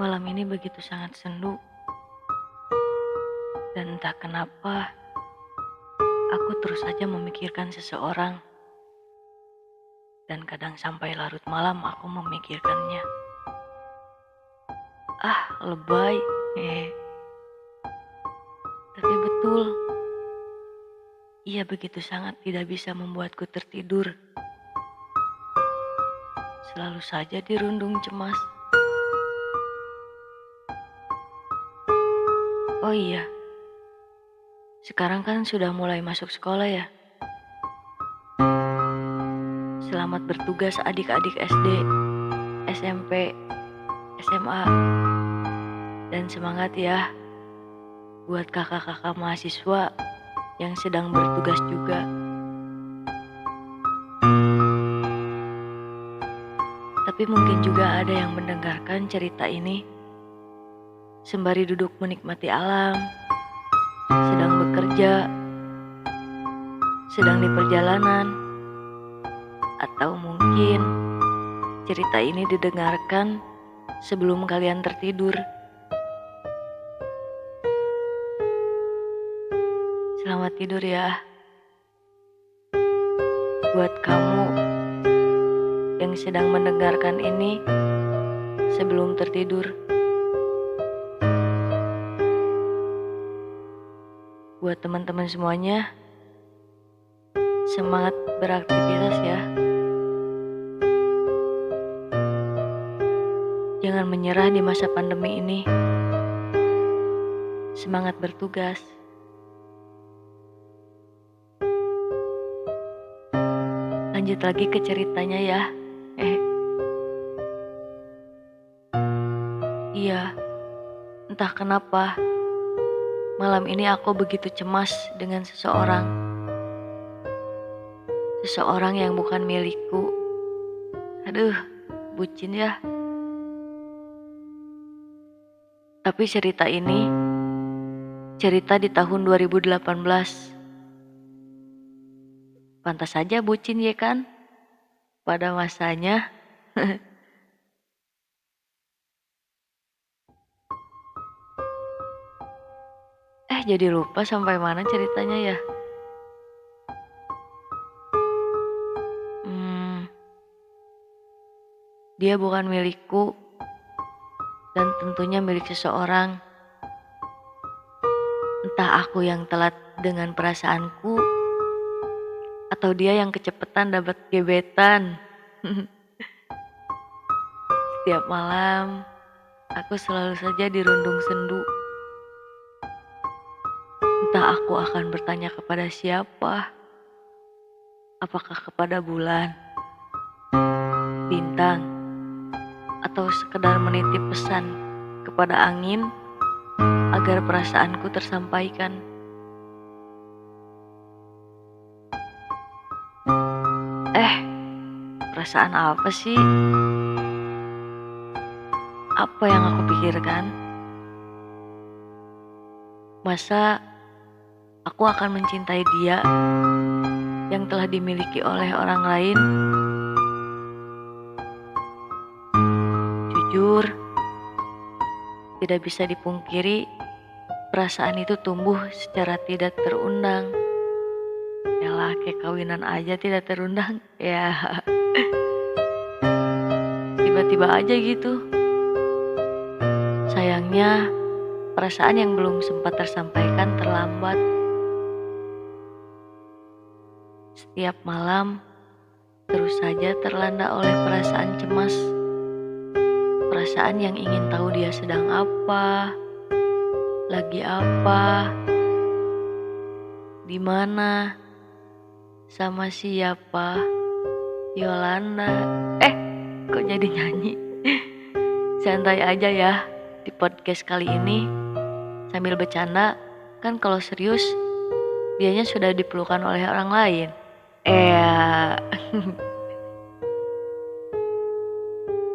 Malam ini begitu sangat sendu, dan entah kenapa aku terus saja memikirkan seseorang, dan kadang sampai larut malam aku memikirkannya. Lebay. Tapi betul, ia begitu sangat tidak bisa membuatku tertidur. Selalu saja dirundung cemas. Oh iya, sekarang kan sudah mulai masuk sekolah ya. Selamat bertugas adik-adik SD, SMP, SMA. Dan semangat ya buat kakak-kakak mahasiswa yang sedang bertugas juga. Tapi mungkin juga ada yang mendengarkan cerita ini sembari duduk menikmati alam, sedang bekerja, sedang di perjalanan, atau mungkin cerita ini didengarkan sebelum kalian tertidur. Selamat tidur ya buat kamu yang sedang mendengarkan ini sebelum tertidur. Buat teman-teman semuanya, semangat beraktivitas ya. Jangan menyerah di masa pandemi ini. Semangat bertugas. Lanjut lagi ke ceritanya ya. Iya, entah kenapa malam ini aku begitu cemas dengan seseorang. Seseorang yang bukan milikku. Aduh, bucin ya. Tapi cerita ini cerita di tahun 2018. Pantas saja bucin ya kan? Pada masanya. Jadi lupa sampai mana ceritanya ya. Dia bukan milikku dan tentunya milik seseorang. Entah aku yang telat dengan perasaanku atau dia yang kecepatan dapat gebetan. Setiap malam aku selalu saja dirundung sendu. Entah aku akan bertanya kepada siapa. Apakah kepada bulan, bintang, atau sekedar menitip pesan kepada angin agar perasaanku tersampaikan. Perasaan apa sih? Apa yang aku pikirkan? Masa aku akan mencintai dia yang telah dimiliki oleh orang lain? Jujur, tidak bisa dipungkiri, perasaan itu tumbuh secara tidak terundang. Yalah, kayak kawinan aja tidak terundang. Ya, tiba-tiba aja gitu. Sayangnya, perasaan yang belum sempat tersampaikan terlambat. Setiap malam, terus saja terlanda oleh perasaan cemas. Perasaan yang ingin tahu dia sedang apa, lagi apa, di mana, sama siapa. Yolanda. Kok jadi nyanyi? Santai aja ya di podcast kali ini. Sambil bercanda, kan kalau serius dianya sudah dipelukan oleh orang lain.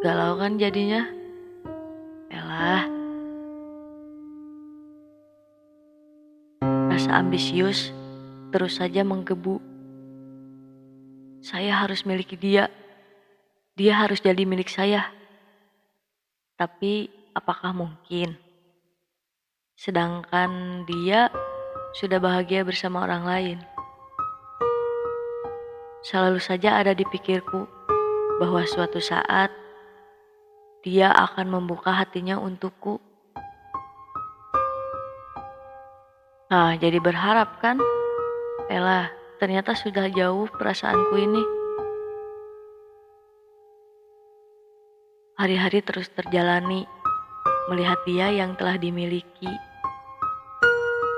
Galau kan jadinya. Elah. Rasa ambisius terus saja menggebu. Saya harus miliki dia. Dia harus jadi milik saya. Tapi apakah mungkin? Sedangkan dia sudah bahagia bersama orang lain. Selalu saja ada di pikirku bahwa suatu saat dia akan membuka hatinya untukku. Nah, jadi berharap kan? Elah, ternyata sudah jauh perasaanku ini. Hari-hari terus terjalani, melihat dia yang telah dimiliki.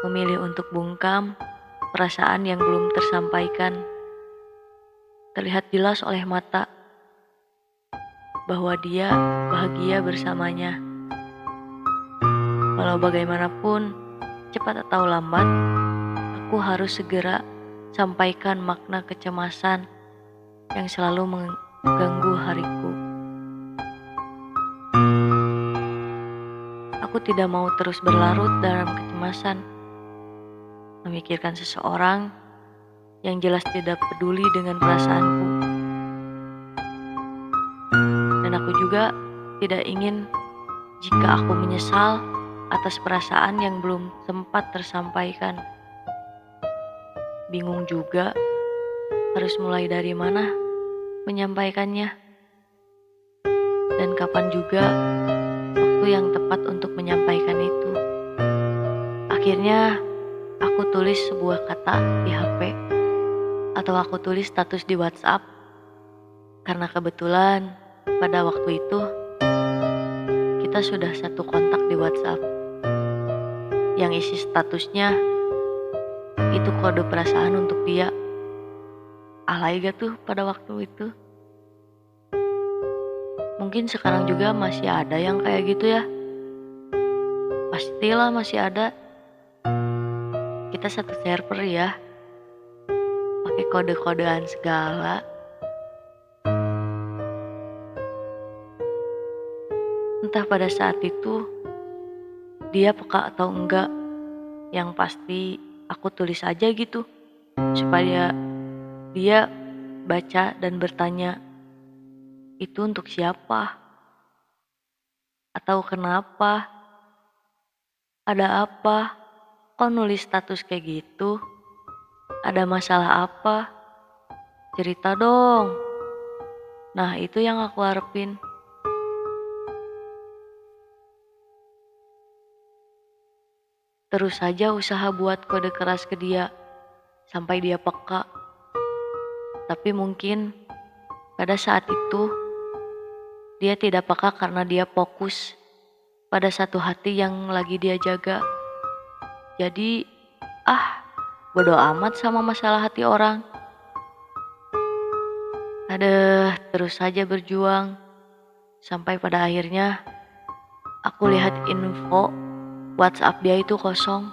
Memilih untuk bungkam perasaan yang belum tersampaikan. Terlihat jelas oleh mata bahwa dia bahagia bersamanya. Walau bagaimanapun, cepat atau lambat, aku harus segera sampaikan makna kecemasan yang selalu mengganggu hariku. Aku tidak mau terus berlarut dalam kecemasan, memikirkan seseorang yang jelas tidak peduli dengan perasaanku. Dan aku juga tidak ingin jika aku menyesal atas perasaan yang belum sempat tersampaikan. Bingung juga harus mulai dari mana menyampaikannya. Dan kapan juga waktu yang tepat untuk menyampaikan itu. Akhirnya aku tulis sebuah kata di HP atau aku tulis status di WhatsApp karena kebetulan pada waktu itu kita sudah satu kontak di WhatsApp yang isi statusnya itu kode perasaan untuk dia. Alay gak tuh pada waktu itu? Mungkin sekarang juga masih ada yang kayak gitu ya. Pastilah masih ada. Kita satu server ya, pakai kode-kodean segala. Entah pada saat itu dia peka atau enggak, yang pasti aku tulis aja gitu supaya dia baca dan bertanya, itu untuk siapa? Atau kenapa? Ada apa? Kok nulis status kayak gitu? Ada masalah apa? Cerita dong. Nah, itu yang aku harapin. Terus saja usaha buat kode keras ke dia sampai dia peka. Tapi mungkin pada saat itu dia tidak peka karena dia fokus pada satu hati yang lagi dia jaga. Jadi, bodo amat sama masalah hati orang. Terus saja berjuang. Sampai pada akhirnya, aku lihat info WhatsApp dia itu kosong.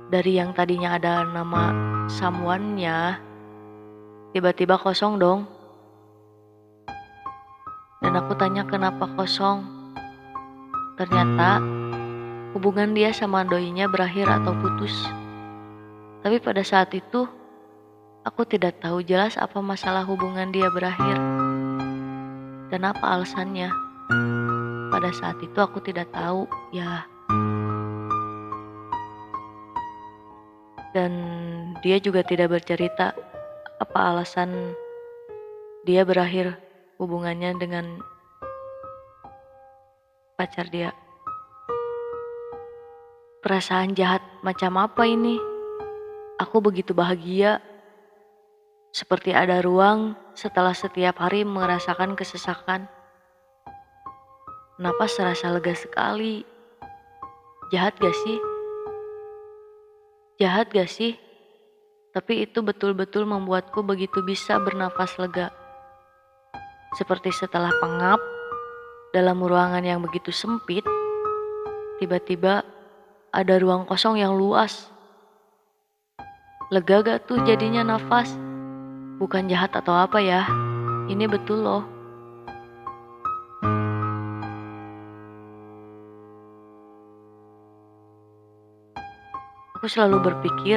Dari yang tadinya ada nama someone-nya, tiba-tiba kosong dong. Dan aku tanya kenapa kosong. Ternyata hubungan dia sama doinya berakhir atau putus. Tapi pada saat itu, aku tidak tahu jelas apa masalah hubungan dia berakhir. Dan apa alasannya. Pada saat itu aku tidak tahu, ya. Dan dia juga tidak bercerita apa alasan dia berakhir hubungannya dengan pacar dia. Perasaan jahat macam apa ini? Aku begitu bahagia, seperti ada ruang setelah setiap hari merasakan kesesakan. Napas serasa lega sekali. Jahat gak sih? Jahat gak sih? Tapi itu betul-betul membuatku begitu bisa bernafas lega. Seperti setelah pengap dalam ruangan yang begitu sempit, tiba-tiba ada ruang kosong yang luas. Lega gak tuh jadinya nafas? Bukan jahat atau apa ya, ini betul loh. Aku selalu berpikir,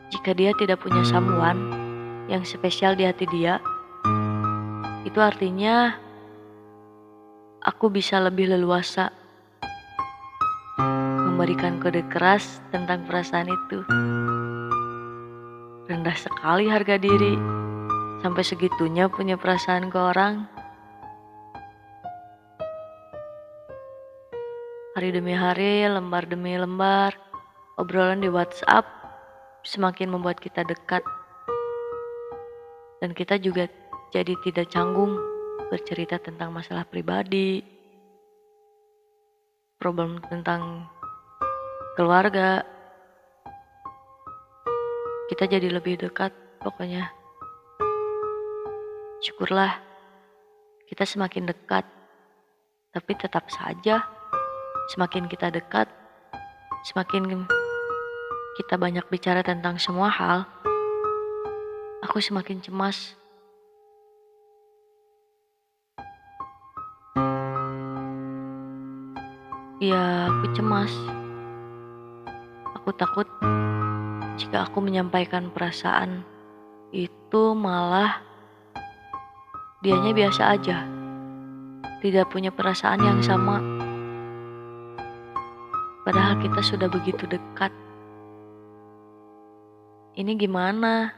jika dia tidak punya someone yang spesial di hati dia, itu artinya aku aku bisa lebih leluasa memberikan kode keras tentang perasaan itu. Rendah sekali harga diri, sampai segitunya punya perasaan ke orang. Hari demi hari, lembar demi lembar, obrolan di WhatsApp semakin membuat kita dekat. Dan kita juga jadi tidak canggung bercerita tentang masalah pribadi, problem tentang keluarga. Kita jadi lebih dekat pokoknya. Syukurlah kita semakin dekat, tapi tetap saja semakin kita dekat, semakin kita banyak bicara tentang semua hal, aku semakin cemas. Ya, aku cemas. Aku takut jika aku menyampaikan perasaan itu malah dianya biasa aja, tidak punya perasaan yang sama. Padahal kita sudah begitu dekat. Ini gimana?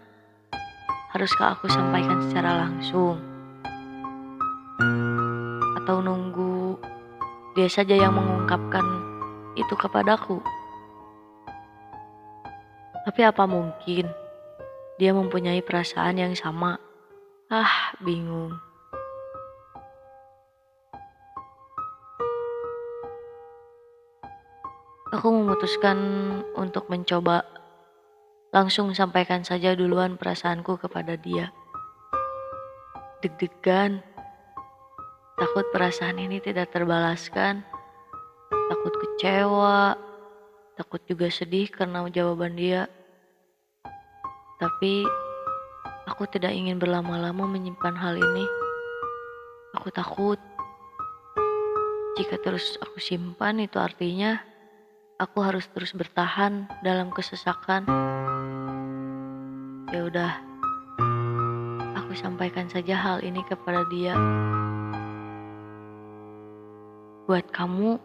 Haruskah aku sampaikan secara langsung? Atau nunggu dia saja yang mengungkapkan itu kepadaku? Tapi apa mungkin dia mempunyai perasaan yang sama? Bingung. Aku memutuskan untuk mencoba langsung sampaikan saja duluan perasaanku kepada dia. Deg-degan, takut perasaan ini tidak terbalaskan, takut kecewa, takut juga sedih karena jawaban dia. Tapi aku tidak ingin berlama-lama menyimpan hal ini. Aku takut jika terus aku simpan, itu artinya aku harus terus bertahan dalam kesesakan. Ya udah, aku sampaikan saja hal ini kepada dia. Buat kamu,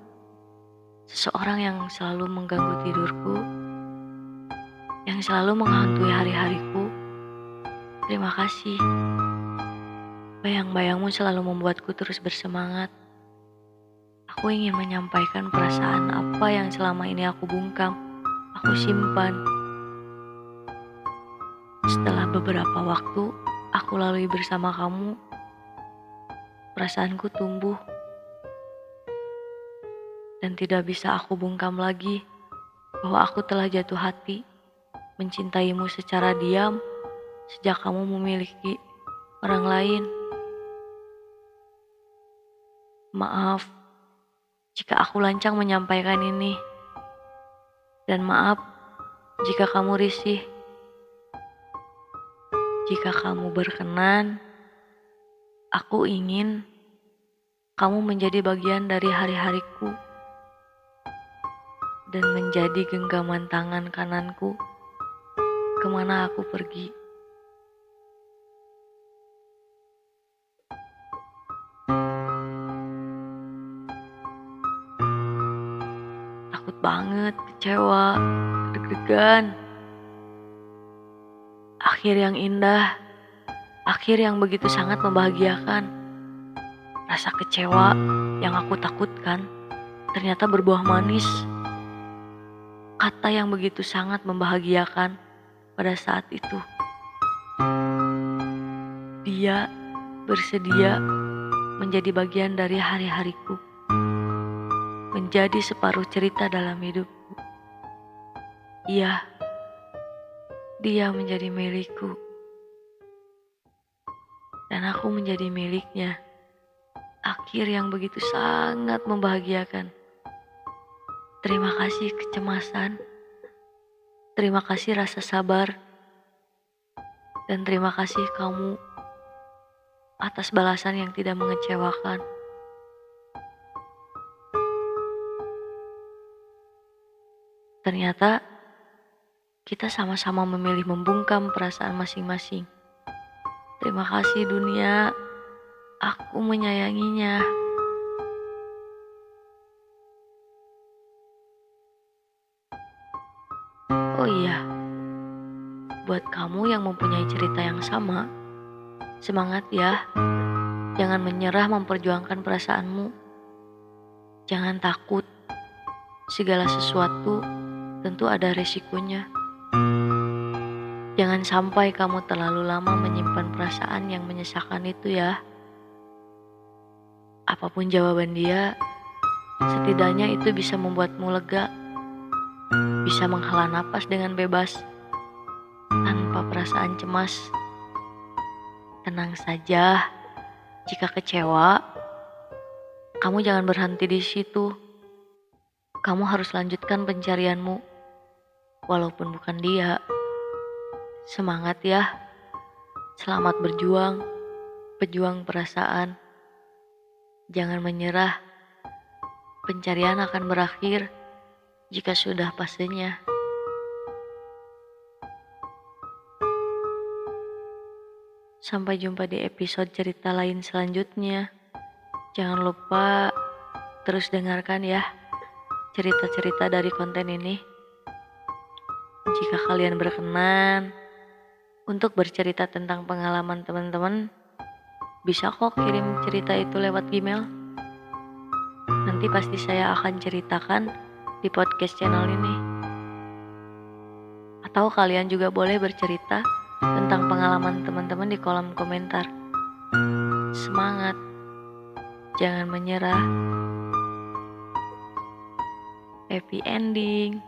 seseorang yang selalu mengganggu tidurku, yang selalu menghantui hari-hariku, terima kasih. Bayang-bayangmu selalu membuatku terus bersemangat. Aku ingin menyampaikan perasaan apa yang selama ini aku bungkam, aku simpan. Setelah beberapa waktu aku lalui bersama kamu, perasaanku tumbuh. Dan tidak bisa aku bungkam lagi bahwa aku telah jatuh hati mencintaimu secara diam sejak kamu memiliki orang lain. Maaf jika aku lancang menyampaikan ini. Dan maaf jika kamu risih. Jika kamu berkenan, aku ingin kamu menjadi bagian dari hari-hariku dan menjadi genggaman tangan kananku kemana aku pergi. Takut banget, kecewa, deg-degan. Akhir yang indah, akhir yang begitu sangat membahagiakan. Rasa kecewa yang aku takutkan ternyata berbuah manis. Kata yang begitu sangat membahagiakan pada saat itu. Dia bersedia menjadi bagian dari hari-hariku, menjadi separuh cerita dalam hidupku. Iya, dia menjadi milikku, dan aku menjadi miliknya. Akhir yang begitu sangat membahagiakan. Terima kasih kecemasan, terima kasih rasa sabar, dan terima kasih kamu atas balasan yang tidak mengecewakan. Ternyata kita sama-sama memilih membungkam perasaan masing-masing. Terima kasih dunia, aku menyayanginya. iya, buat kamu yang mempunyai cerita yang sama, semangat ya. Jangan menyerah memperjuangkan perasaanmu. Jangan takut. Segala sesuatu tentu ada resikonya. Jangan sampai kamu terlalu lama menyimpan perasaan yang menyesakan itu ya. Apapun jawaban dia, setidaknya itu bisa membuatmu lega. Bisa menghela napas dengan bebas, tanpa perasaan cemas. Tenang saja, jika kecewa, kamu jangan berhenti di situ. Kamu harus lanjutkan pencarianmu, walaupun bukan dia. Semangat ya, selamat berjuang, pejuang perasaan. Jangan menyerah, pencarian akan berakhir jika sudah pasenya. Sampai jumpa di episode cerita lain selanjutnya. Jangan lupa terus dengarkan ya cerita-cerita dari konten ini. Jika kalian berkenan untuk bercerita tentang pengalaman teman-teman, bisa kok kirim cerita itu lewat Gmail. Nanti pasti saya akan ceritakan di podcast channel ini. Atau kalian juga boleh bercerita tentang pengalaman teman-teman di kolom komentar. Semangat, jangan menyerah. Happy ending.